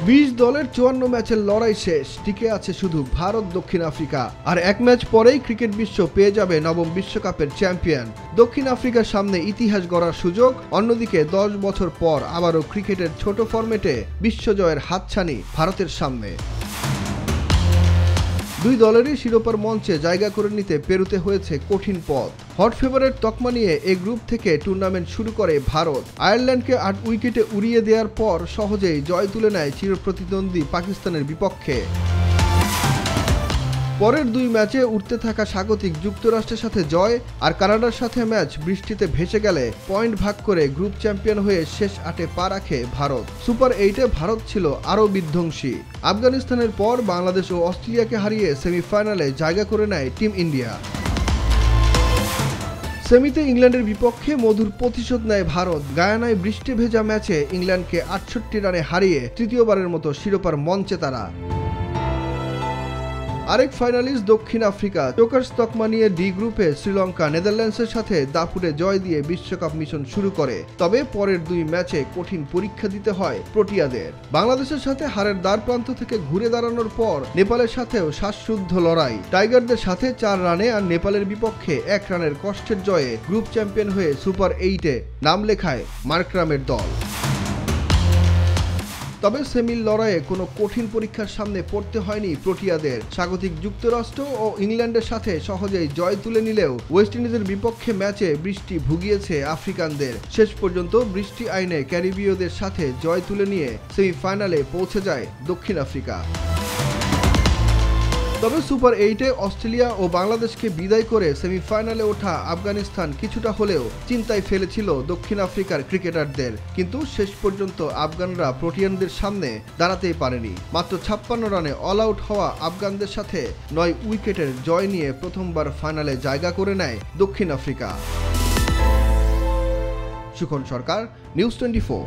20 দলের 54 ম্যাচের লড়াই শেষ, টিকে আছে শুধু ভারত দক্ষিণ আফ্রিকা। আর এক ম্যাচ পরেই ক্রিকেট বিশ্ব পেয়ে যাবে নবম বিশ্বকাপের চ্যাম্পিয়ন। দক্ষিণ আফ্রিকার সামনে ইতিহাস গড়ার সুযোগ, অন্যদিকে 10 বছর পর আবারও ক্রিকেটের ছোট ফরম্যাটে বিশ্বজয়ের হাতছানি ভারতের সামনে। দুই দলেরই শিরোপার মঞ্চে জায়গা করে নিতে পেরোতে হয়েছে কঠিন পথ। হট ফেভারিট তকমা নিয়ে এই গ্রুপ থেকে টুর্নামেন্ট শুরু করে ভারত। আয়ারল্যান্ডকে 8 উইকেটে উড়িয়ে দেওয়ার পর সহজেই জয় তুলে নেয় চিরপ্রতিদ্বন্দ্বী পাকিস্তানের বিপক্ষে। পরের দুই ম্যাচে উঠতে থাকা স্বাগতিক যুক্তরাষ্ট্রের সাথে জয় আর কানাডার সাথে ম্যাচ বৃষ্টিতে ভেসে গেলে পয়েন্ট ভাগ করে গ্রুপ চ্যাম্পিয়ন হয়ে শেষ 8-এ পা রাখে ভারত। সুপার 8-এ ভারত ছিল আরও বিধ্বংসী। আফগানিস্তানের পর বাংলাদেশ ও অস্ট্রেলিয়াকে হারিয়ে সেমিফাইনালে জায়গা করে নেয় টিম ইন্ডিয়া। সেমিতে ইংল্যান্ডের বিপক্ষে মধুর প্রতিশোধ নেয় ভারত। গায়ানায় বৃষ্টি ভেজা ম্যাচে ইংল্যান্ডকে 68 রানে হারিয়ে তৃতীয়বারের মতো শিরোপার মঞ্চে তারা। আরেক ফাইনালিস্ট দক্ষিণ আফ্রিকা জোকার্স তকমা নিয়ে ডি গ্রুপে শ্রীলঙ্কা নেদারল্যান্ডসের সাথে দাপুটে জয় দিয়ে বিশ্বকাপ মিশন শুরু করে। তবে পরের দুই ম্যাচে কঠিন পরীক্ষা দিতে হয় প্রোটিয়াদের। বাংলাদেশের সাথে হারের দ্বার প্রান্ত থেকে ঘুরে দাঁড়ানোর পর নেপালের সাথেও শ্বাসরুদ্ধ লড়াই। টাইগারদের সাথে 4 রানে আর নেপালের বিপক্ষে 1 রানের কষ্টের জয়ে গ্রুপ চ্যাম্পিয়ন হয়ে সুপার 8-এ নাম লেখায় মার্করামের দল। তবে সেমির লড়াইয়ে কোনো কঠিন পরীক্ষার সামনে পড়তে হয়নি প্রোটিয়াদের। স্বাগতিক যুক্তরাষ্ট্র ও ইংল্যান্ডের সাথে সহজেই জয় তুলে নিলেও ওয়েস্ট ইন্ডিজের বিপক্ষে ম্যাচে বৃষ্টি ভুগিয়েছে আফ্রিকানদের। শেষ পর্যন্ত বৃষ্টি আইনে ক্যারিবীয়দের সাথে জয় তুলে নিয়ে সেমিফাইনালে পৌঁছে যায় দক্ষিণ আফ্রিকা। তবে সুপার 8-এ অস্ট্রেলিয়া ও বাংলাদেশকে বিদায় করে সেমিফাইনালে ওঠা আফগানিস্তান কিছুটা হলেও চিন্তায় ফেলেছিল দক্ষিণ আফ্রিকার ক্রিকেটারদের। কিন্তু শেষ পর্যন্ত আফগানরা প্রোটিয়ানদের সামনে দাঁড়াতেই পারেনি। মাত্র 56 রানে অল আউট হওয়া আফগানদের সাথে 9 উইকেটের জয় নিয়ে প্রথমবার ফাইনালে জায়গা করে নেয় দক্ষিণ আফ্রিকা। সুখন সরকার, নিউজ 24।